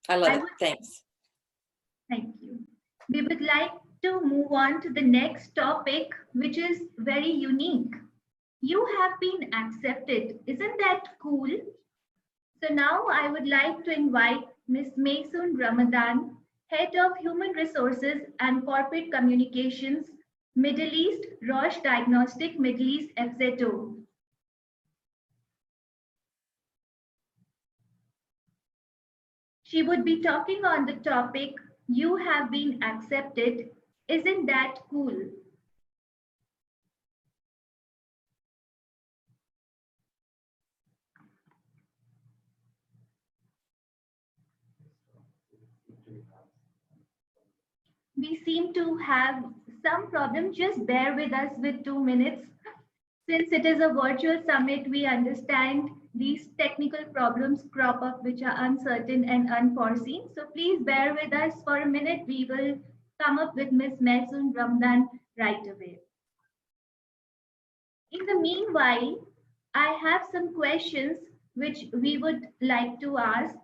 I love it. Thanks. Thank you. We would like to move on to the next topic, which is very unique. You have been accepted. Isn't that cool? So now I would like to invite Ms. Maysoun Ramadan, Head of Human Resources and Corporate Communications, Middle East, Roche Diagnostic Middle East FZO. She would be talking on the topic, You Have Been Accepted. Isn't that cool? We seem to have some problem. Just bear with us with 2 minutes. Since it is a virtual summit, we understand these technical problems crop up which are uncertain and unforeseen. So please bear with us for a minute. We will come up with Ms. Maysoun Ramadan right away. In the meanwhile, I have some questions which we would like to ask.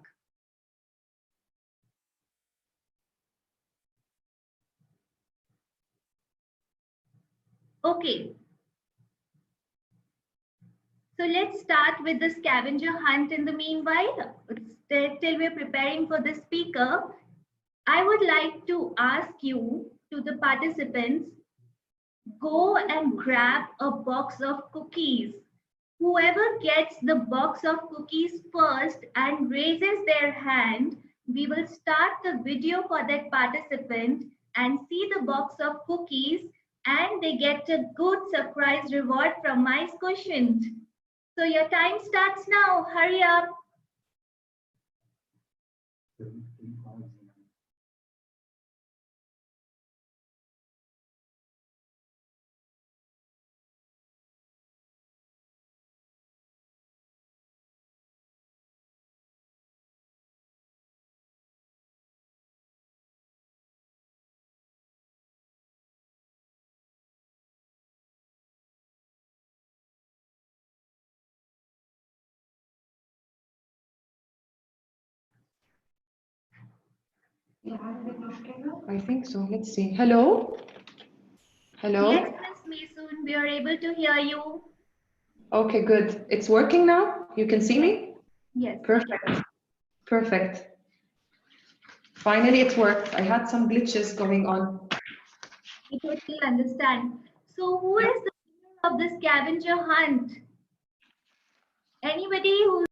Okay. So let's start with the scavenger hunt in the meanwhile. Till we're preparing for the speaker, I would like to ask you, to the participants, go and grab a box of cookies. Whoever gets the box of cookies first and raises their hand, we will start the video for that participant and see the box of cookies, and they get a good surprise reward from my quotient. So your time starts now. Hurry up. I think so. Let's see. Hello? Hello? Yes, Ms. Maysoun, we are able to hear you. Okay, good. It's working now? You can see me? Yes. Perfect. Perfect. Finally, it worked. I had some glitches going on. I totally understand. So who is the winner of the scavenger hunt? Anybody who...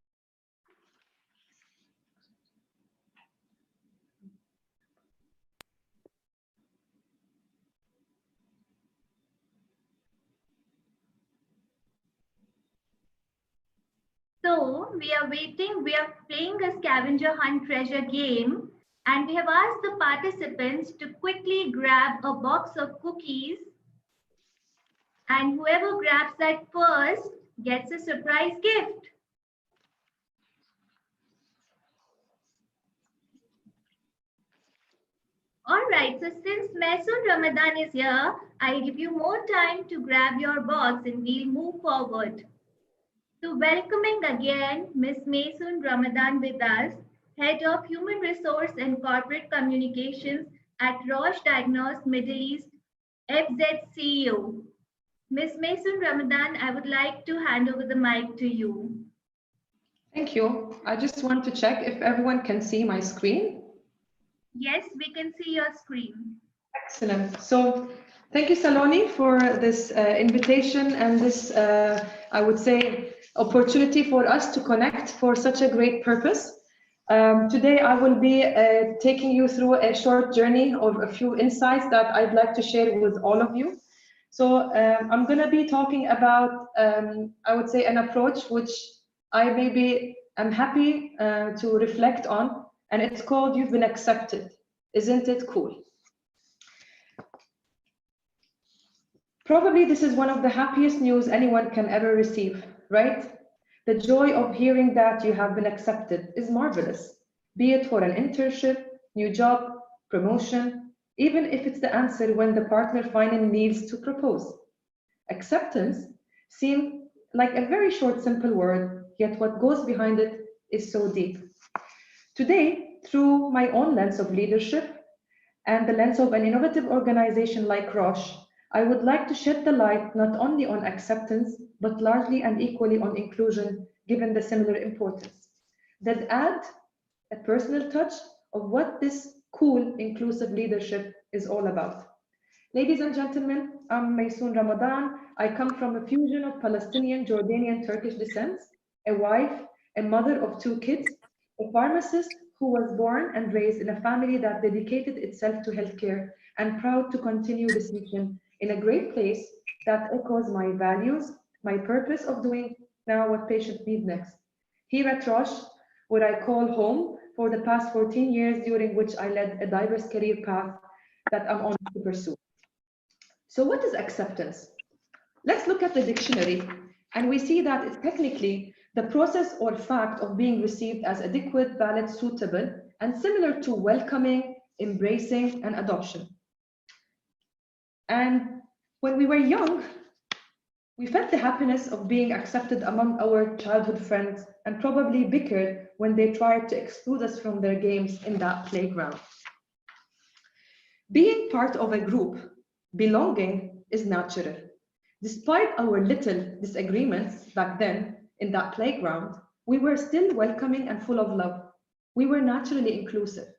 So we are waiting. We are playing a scavenger hunt treasure game, and we have asked the participants to quickly grab a box of cookies, and whoever grabs that first gets a surprise gift. All right, so since Maysoun Ramadan is here, I give you more time to grab your box and we'll move forward. So welcoming again Ms. Maysoun Ramadan with us, Head of Human Resource and Corporate Communications at Roche Diagnostic Middle East FZ CEO. Ms. Maysoun Ramadan, I would like to hand over the mic to you. Thank you. I just want to check if everyone can see my screen. Yes, we can see your screen. Excellent. So thank you, Saloni, for this invitation and this, I would say, opportunity for us to connect for such a great purpose. Today, I will be taking you through a short journey of a few insights that I'd like to share with all of you. So I'm going to be talking about, I would say, an approach which I maybe am happy to reflect on, and it's called You've Been Accepted. Isn't it cool? Probably this is one of the happiest news anyone can ever receive, right? The joy of hearing that you have been accepted is marvelous, be it for an internship, new job, promotion, even if it's the answer when the partner finally needs to propose. Acceptance seems like a very short, simple word, yet what goes behind it is so deep. Today, through my own lens of leadership and the lens of an innovative organization like Roche, I would like to shed the light not only on acceptance, but largely and equally on inclusion, given the similar importance. That add a personal touch of what this cool, inclusive leadership is all about. Ladies and gentlemen, I'm Maysoun Ramadan. I come from a fusion of Palestinian, Jordanian, Turkish descent, a wife, a mother of 2 kids, a pharmacist who was born and raised in a family that dedicated itself to healthcare, and proud to continue this mission in a great place that echoes my values, my purpose of doing now what patients need next. Here at Roche, what I call home for the past 14 years, during which I led a diverse career path that I'm on to pursue. So what is acceptance? Let's look at the dictionary, and we see that it's technically the process or fact of being received as adequate, valid, suitable, and similar to welcoming, embracing, and adoption. And when we were young, we felt the happiness of being accepted among our childhood friends and probably bickered when they tried to exclude us from their games in that playground. Being part of a group, belonging, is natural. Despite our little disagreements back then in that playground, we were still welcoming and full of love. We were naturally inclusive.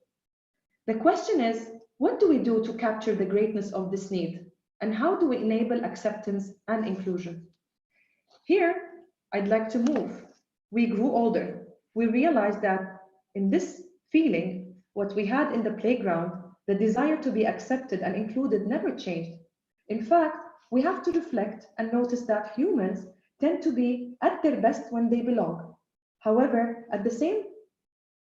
The question is, what do we do to capture the greatness of this need? And how do we enable acceptance and inclusion? Here, I'd like to move. We grew older. We realized that in this feeling, what we had in the playground, the desire to be accepted and included never changed. In fact, we have to reflect and notice that humans tend to be at their best when they belong. However, at the same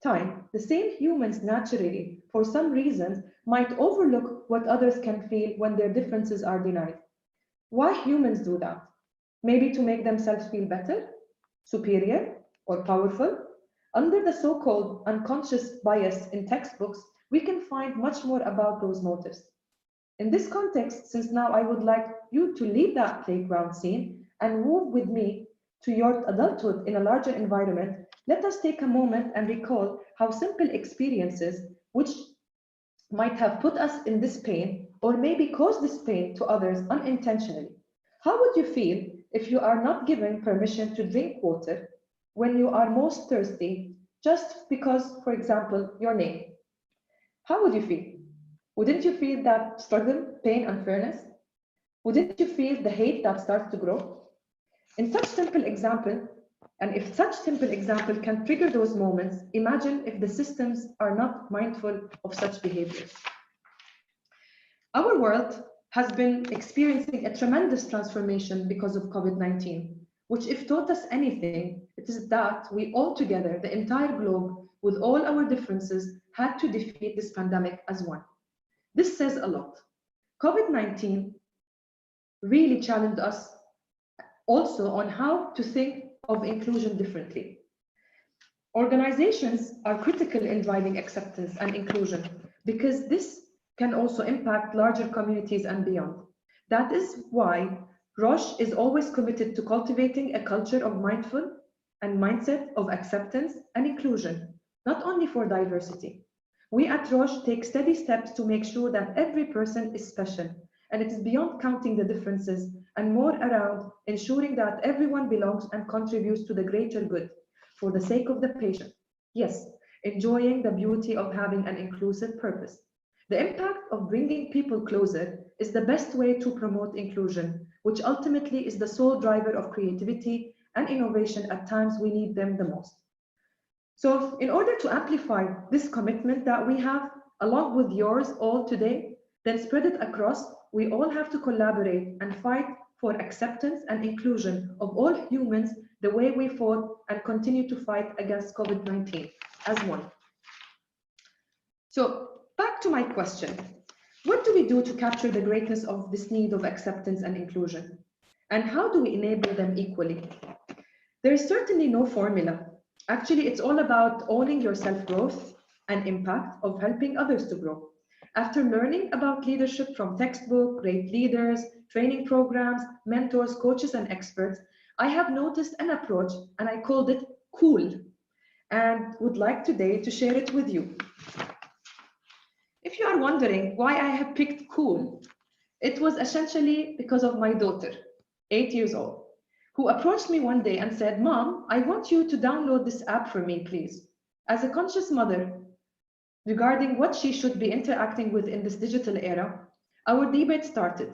time, the same humans naturally, for some reasons, might overlook what others can feel when their differences are denied. Why humans do that? Maybe to make themselves feel better, superior, or powerful? Under the so-called unconscious bias in textbooks, we can find much more about those motives. In this context, since now I would like you to leave that playground scene and move with me to your adulthood in a larger environment, let us take a moment and recall how simple experiences which might have put us in this pain or maybe caused this pain to others unintentionally. How would you feel if you are not given permission to drink water when you are most thirsty just because, for example, your name? How would you feel? Wouldn't you feel that struggle, pain, unfairness? Wouldn't you feel the hate that starts to grow? In such simple example, and if such simple example can trigger those moments, imagine if the systems are not mindful of such behaviors. Our world has been experiencing a tremendous transformation because of COVID-19, which if taught us anything, it is that we all together, the entire globe, with all our differences, had to defeat this pandemic as one. This says a lot. COVID-19 really challenged us also on how to think of inclusion differently. Organizations are critical in driving acceptance and inclusion because this can also impact larger communities and beyond. That is why Roche is always committed to cultivating a culture of mindful and mindset of acceptance and inclusion, not only for diversity. We at Roche take steady steps to make sure that every person is special, and it is beyond counting the differences and more around ensuring that everyone belongs and contributes to the greater good for the sake of the patient. Yes, enjoying the beauty of having an inclusive purpose. The impact of bringing people closer is the best way to promote inclusion, which ultimately is the sole driver of creativity and innovation at times we need them the most. So in order to amplify this commitment that we have, along with yours all today, then spread it across, we all have to collaborate and fight for acceptance and inclusion of all humans the way we fought and continue to fight against COVID-19 as one. So back to my question. What do we do to capture the greatness of this need of acceptance and inclusion? And how do we enable them equally? There is certainly no formula. Actually, it's all about owning your self-growth and impact of helping others to grow. After learning about leadership from textbook, great leaders, training programs, mentors, coaches, and experts, I have noticed an approach and I called it cool. and would like today to share it with you. If you are wondering why I have picked cool, it was essentially because of my daughter, 8 years old, who approached me one day and said, "Mom, I want you to download this app for me, please." As a conscious mother, regarding what she should be interacting with in this digital era, our debate started.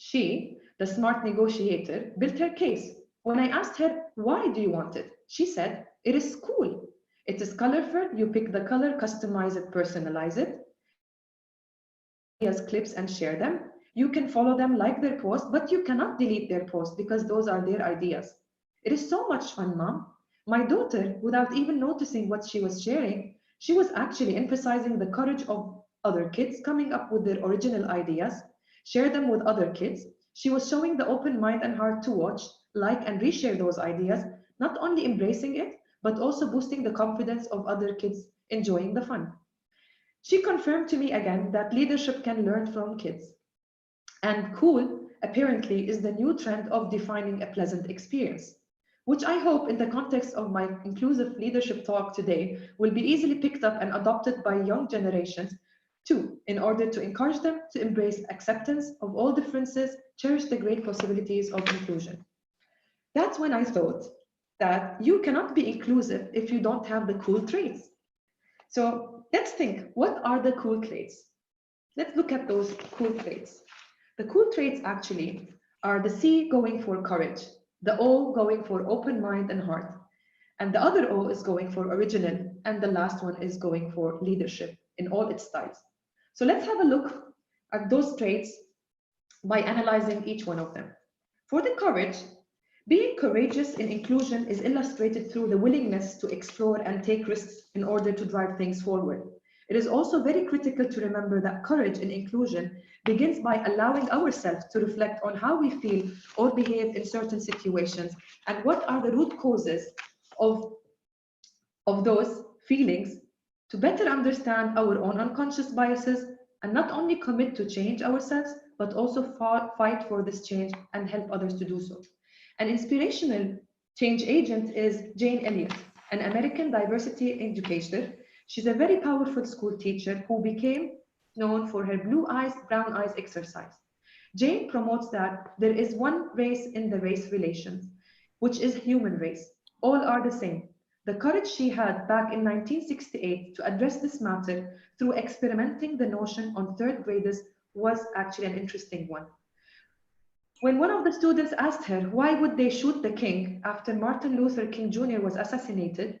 She, the smart negotiator, built her case. When I asked her, "Why do you want it?" she said, "It is cool. It is colorful. You pick the color, customize it, personalize it. As clips and share them. You can follow them, like their post, but you cannot delete their post because those are their ideas. It is so much fun, Mom." My daughter, without even noticing what she was sharing, she was actually emphasizing the courage of other kids coming up with their original ideas, share them with other kids. She was showing the open mind and heart to watch, like, and reshare those ideas, not only embracing it, but also boosting the confidence of other kids enjoying the fun. She confirmed to me again that leadership can learn from kids. And cool, apparently, is the new trend of defining a pleasant experience, which I hope, in the context of my inclusive leadership talk today, will be easily picked up and adopted by young generations too, in order to encourage them to embrace acceptance of all differences, cherish the great possibilities of inclusion. That's when I thought that you cannot be inclusive if you don't have the cool traits. So let's think, what are the cool traits? Let's look at those cool traits. The cool traits actually are the C going for courage, the O going for open mind and heart, and the other O is going for original, and the last one is going for leadership in all its styles. So let's have a look at those traits by analyzing each one of them. For the courage, being courageous in inclusion is illustrated through the willingness to explore and take risks in order to drive things forward. It is also very critical to remember that courage in inclusion begins by allowing ourselves to reflect on how we feel or behave in certain situations and what are the root causes of, of those feelings to better understand our own unconscious biases and not only commit to change ourselves, but also fight for this change and help others to do so. An inspirational change agent is Jane Elliott, an American diversity educator. She's a very powerful school teacher who became known for her blue eyes, brown eyes exercise. Jane promotes that there is one race in the race relations, which is human race. All are the same. The courage she had back in 1968 to address this matter through experimenting the notion on third graders was actually an interesting one. When one of the students asked her why would they shoot the king after Martin Luther King Jr. was assassinated,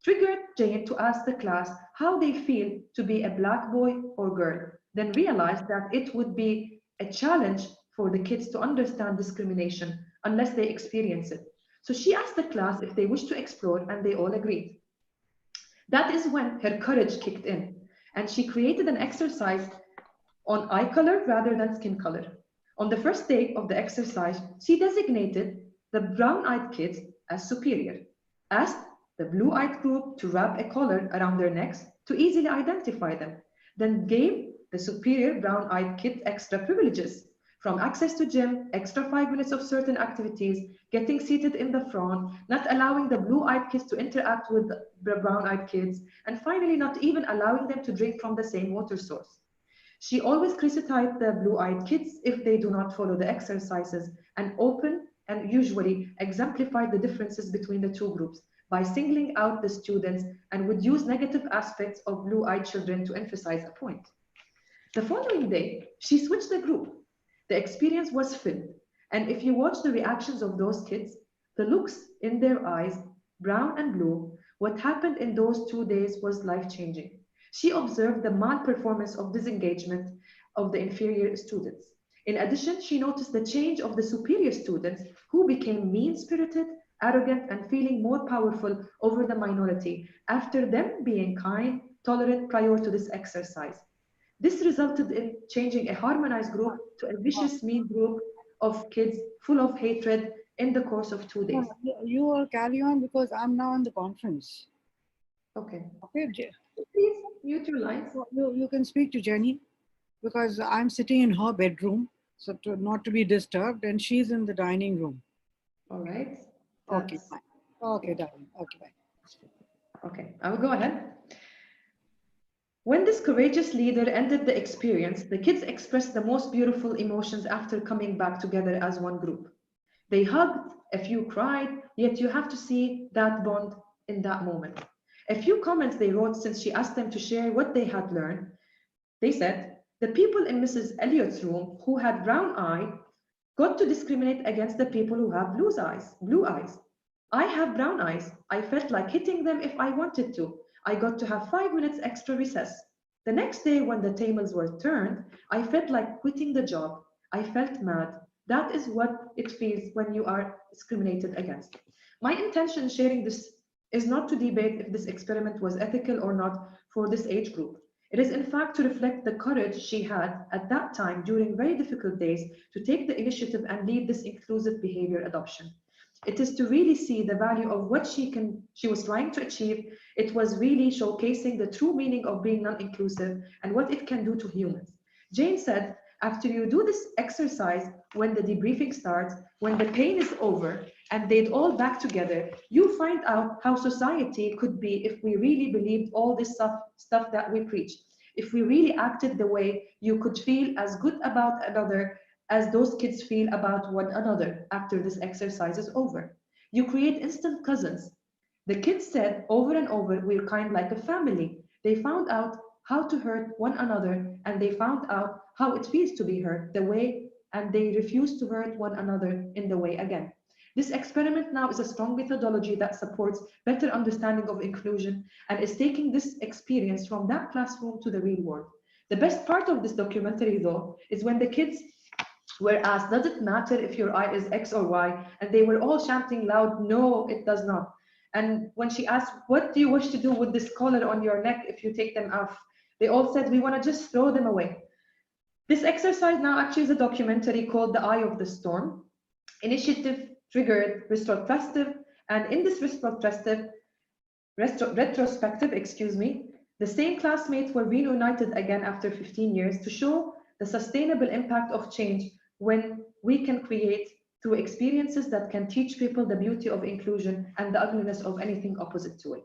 triggered Jane to ask the class how they feel to be a black boy or girl, then realized that it would be a challenge for the kids to understand discrimination unless they experience it. So she asked the class if they wished to explore, and they all agreed. That is when her courage kicked in, and she created an exercise on eye color rather than skin color. On the first day of the exercise, she designated the brown-eyed kids as superior, asked the blue-eyed group to wrap a collar around their necks to easily identify them, then gave the superior brown-eyed kids extra privileges, from access to gym, extra 5 minutes of certain activities, getting seated in the front, not allowing the blue-eyed kids to interact with the brown-eyed kids, and finally not even allowing them to drink from the same water source. She always criticized the blue-eyed kids if they do not follow the exercises and usually exemplified the differences between the two groups by singling out the students and would use negative aspects of blue-eyed children to emphasize a point. The following day, she switched the group. The experience was filled, and if you watch the reactions of those kids, the looks in their eyes, brown and blue, what happened in those 2 days was life-changing. She observed the malperformance of disengagement of the inferior students. In addition, she noticed the change of the superior students who became mean-spirited, arrogant, and feeling more powerful over the minority after them being kind, tolerant prior to this exercise. This resulted in changing a harmonized group to a vicious, mean group of kids full of hatred in the course of 2 days. You all carry on because I'm now in the conference. Okay. Okay, Please mute your lines. you can speak to Jenny because I'm sitting in her bedroom, so not to be disturbed, and she's in the dining room. All right. Okay, fine. Okay, darling. Okay, bye. Okay, I will go ahead. When this courageous leader ended the experience, the kids expressed the most beautiful emotions after coming back together as one group. They hugged, a few cried, yet you have to see that bond in that moment. A few comments they wrote since she asked them to share what they had learned. They said, the people in Mrs. Elliott's room who had brown eye got to discriminate against the people who have blue eyes. I have brown eyes. I felt like hitting them if I wanted to. I got to have 5 minutes extra recess. The next day, when the tables were turned, I felt like quitting the job. I felt mad. That is what it feels when you are discriminated against. My intention in sharing this is not to debate if this experiment was ethical or not for this age group. It is in fact to reflect the courage she had at that time during very difficult days to take the initiative and lead this inclusive behavior adoption. It is to really see the value of what she was trying to achieve. It was really showcasing the true meaning of being non-inclusive and what it can do to humans. Jane said, after you do this exercise, when the debriefing starts, when the pain is over, and they'd all back together, you find out how society could be if we really believed all this stuff that we preach. If we really acted the way you could feel as good about another as those kids feel about one another after this exercise is over. You create instant cousins. The kids said over and over, we're kind like a family. They found out how to hurt one another and they found out how it feels to be hurt the way, and they refuse to hurt one another in the way again. This experiment now is a strong methodology that supports better understanding of inclusion and is taking this experience from that classroom to the real world. The best part of this documentary, though, is when the kids were asked, does it matter if your eye is X or Y? And they were all chanting loud, no, it does not. And when she asked, what do you wish to do with this collar on your neck if you take them off? They all said, we want to just throw them away. This exercise now actually is a documentary called The Eye of the Storm. Initiative triggered retrospective, and in this retrospective, the same classmates were reunited again after 15 years to show the sustainable impact of change when we can create through experiences that can teach people the beauty of inclusion and the ugliness of anything opposite to it.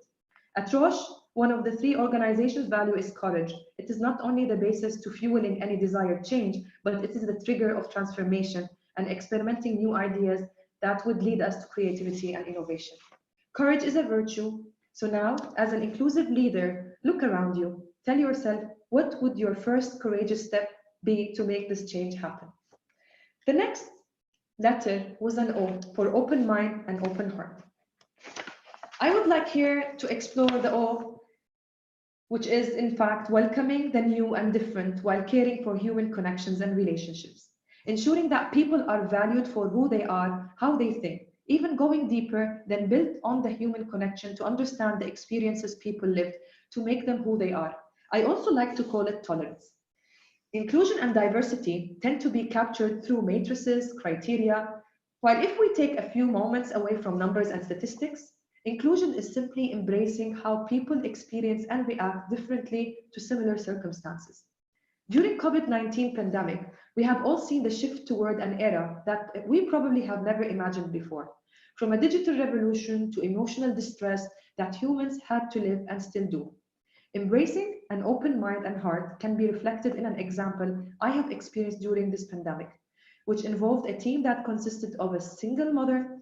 At Roche, one of the 3 organizations' value is courage. It is not only the basis to fueling any desired change, but it is the trigger of transformation and experimenting new ideas that would lead us to creativity and innovation. Courage is a virtue. So now, as an inclusive leader, look around you. Tell yourself, what would your first courageous step be to make this change happen? The next letter was an O for open mind and open heart. I would like here to explore the O, which is in fact welcoming the new and different while caring for human connections and relationships, ensuring that people are valued for who they are, how they think, even going deeper than built on the human connection to understand the experiences people lived to make them who they are. I also like to call it tolerance. Inclusion and diversity tend to be captured through matrices, criteria, while if we take a few moments away from numbers and statistics, inclusion is simply embracing how people experience and react differently to similar circumstances. During COVID-19 pandemic, we have all seen the shift toward an era that we probably have never imagined before, from a digital revolution to emotional distress that humans had to live and still do. Embracing an open mind and heart can be reflected in an example I have experienced during this pandemic, which involved a team that consisted of a single mother,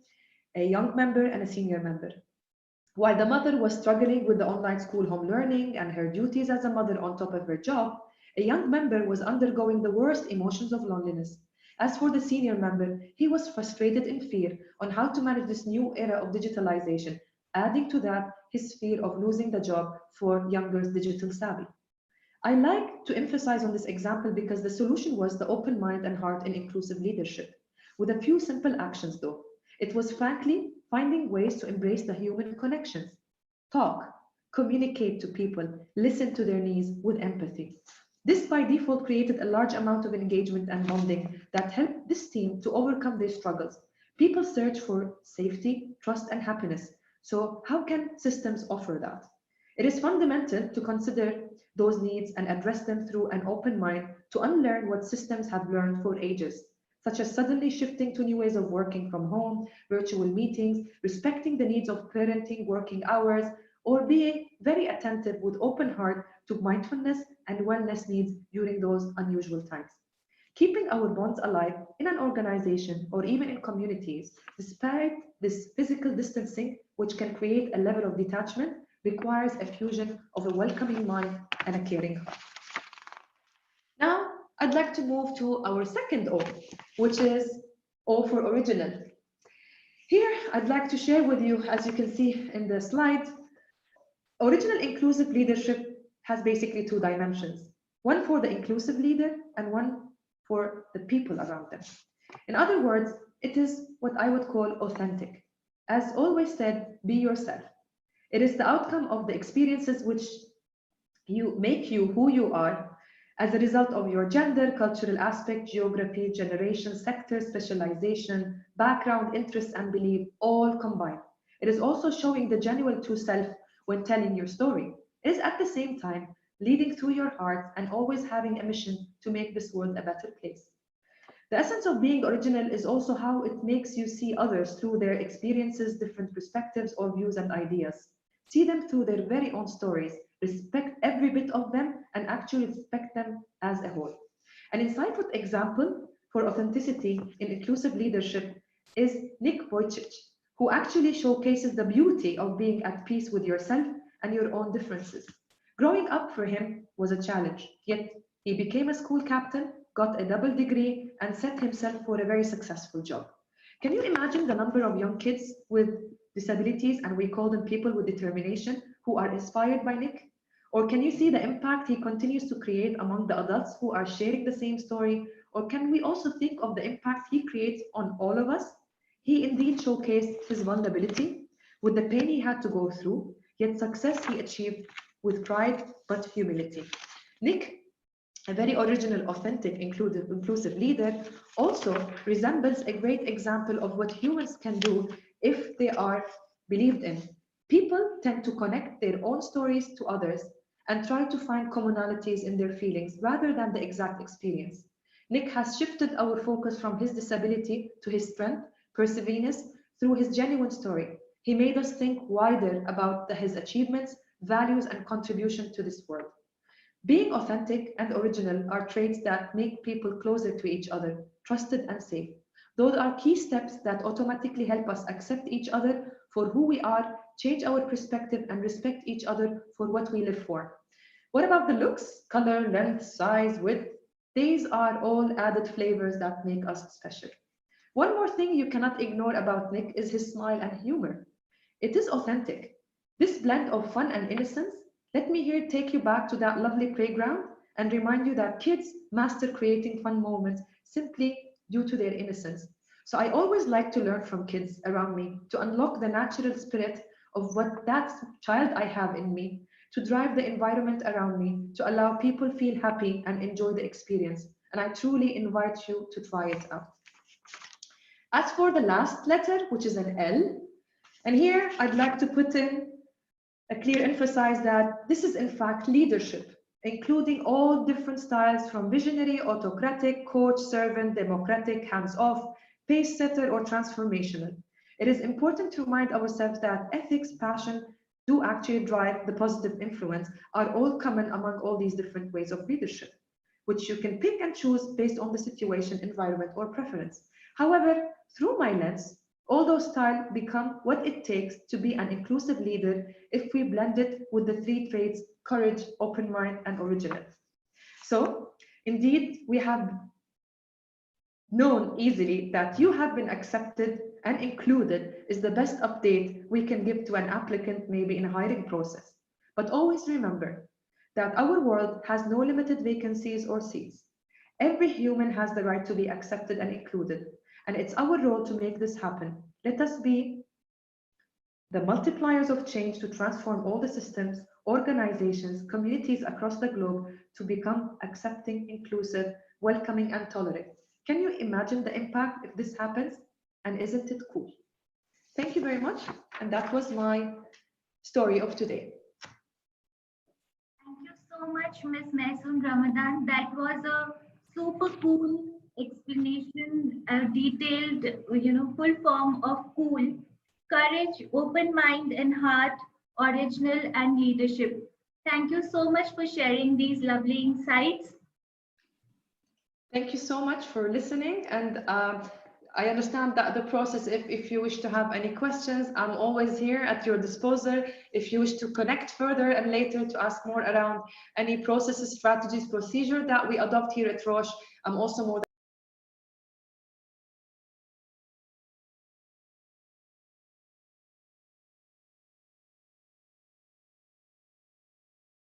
a young member, and a senior member. While the mother was struggling with the online school home learning and her duties as a mother on top of her job, a young member was undergoing the worst emotions of loneliness. As for the senior member, he was frustrated in fear on how to manage this new era of digitalization, adding to that his fear of losing the job for younger digital savvy. I like to emphasize on this example because the solution was the open mind and heart in inclusive leadership. With a few simple actions though, it was frankly finding ways to embrace the human connections. Talk, communicate to people, listen to their needs with empathy. This by default created a large amount of engagement and bonding that helped this team to overcome their struggles. People search for safety, trust, and happiness. So how can systems offer that? It is fundamental to consider those needs and address them through an open mind to unlearn what systems have learned for ages, such as suddenly shifting to new ways of working from home, virtual meetings, respecting the needs of parenting, working hours, or being very attentive with open heart to mindfulness and wellness needs during those unusual times. Keeping our bonds alive in an organization or even in communities, despite this physical distancing, which can create a level of detachment, requires a fusion of a welcoming mind and a caring heart. Now, I'd like to move to our second O, which is O for original. Here, I'd like to share with you, as you can see in the slide, original inclusive leadership has basically two dimensions, one for the inclusive leader and one for the people around them. In other words, it is what I would call authentic. As always said, be yourself. It is the outcome of the experiences which make you who you are as a result of your gender, cultural aspect, geography, generation, sector, specialization, background, interests, and belief, all combined. It is also showing the genuine true self when telling your story. It is at the same time leading through your heart and always having a mission to make this world a better place. The essence of being original is also how it makes you see others through their experiences, different perspectives or views and ideas. See them through their very own stories, respect every bit of them, and actually respect them as a whole. An insightful example for authenticity in inclusive leadership is Nick Vujicic, who actually showcases the beauty of being at peace with yourself and your own differences. Growing up for him was a challenge, yet he became a school captain, got a double degree, and set himself for a very successful job. Can you imagine the number of young kids with disabilities, and we call them people with determination, who are inspired by Nick? Or can you see the impact he continues to create among the adults who are sharing the same story? Or can we also think of the impact he creates on all of us? He indeed showcased his vulnerability with the pain he had to go through, yet success he achieved with pride but humility. Nick, a very original, authentic, inclusive leader, also resembles a great example of what humans can do if they are believed in. People tend to connect their own stories to others and try to find commonalities in their feelings rather than the exact experience. Nick has shifted our focus from his disability to his strength, perseverance, through his genuine story. He made us think wider about his achievements, values, and contribution to this world. Being authentic and original are traits that make people closer to each other, trusted and safe. Those are key steps that automatically help us accept each other for who we are, change our perspective, and respect each other for what we live for. What about the looks? Color, length, size, width? These are all added flavors that make us special. One more thing you cannot ignore about Nick is his smile and humor. It is authentic. This blend of fun and innocence, let me here take you back to that lovely playground and remind you that kids master creating fun moments simply due to their innocence. So I always like to learn from kids around me to unlock the natural spirit of what that child I have in me, to drive the environment around me, to allow people feel happy and enjoy the experience. And I truly invite you to try it out. As for the last letter, which is an L, and here I'd like to put in a clear emphasis that this is in fact leadership, including all different styles from visionary, autocratic, coach, servant, democratic, hands-off, pace setter, or transformational. It is important to remind ourselves that ethics, passion, do actually drive the positive influence are all common among all these different ways of leadership, which you can pick and choose based on the situation, environment, or preference. However, through my lens, all those styles become what it takes to be an inclusive leader if we blend it with the three traits: courage, open mind, and original. So, indeed, we have known easily that you have been accepted and included is the best update we can give to an applicant, maybe in a hiring process. But always remember that our world has no limited vacancies or seats. Every human has the right to be accepted and included, and it's our role to make this happen. Let us be the multipliers of change to transform all the systems, organizations, communities across the globe to become accepting, inclusive, welcoming, and tolerant. Can you imagine the impact if this happens? And isn't it cool? Thank you very much. And that was my story of today. Thank you so much, Ms. Maysoun Ramadan. That was a super cool explanation, a detailed, full form of cool, courage, open mind and heart, original, and leadership. Thank you so much for sharing these lovely insights. Thank you so much for listening. And I understand that the process, if you wish to have any questions, I'm always here at your disposal. If you wish to connect further and later to ask more around any processes, strategies, procedure that we adopt here at Roche, I'm also more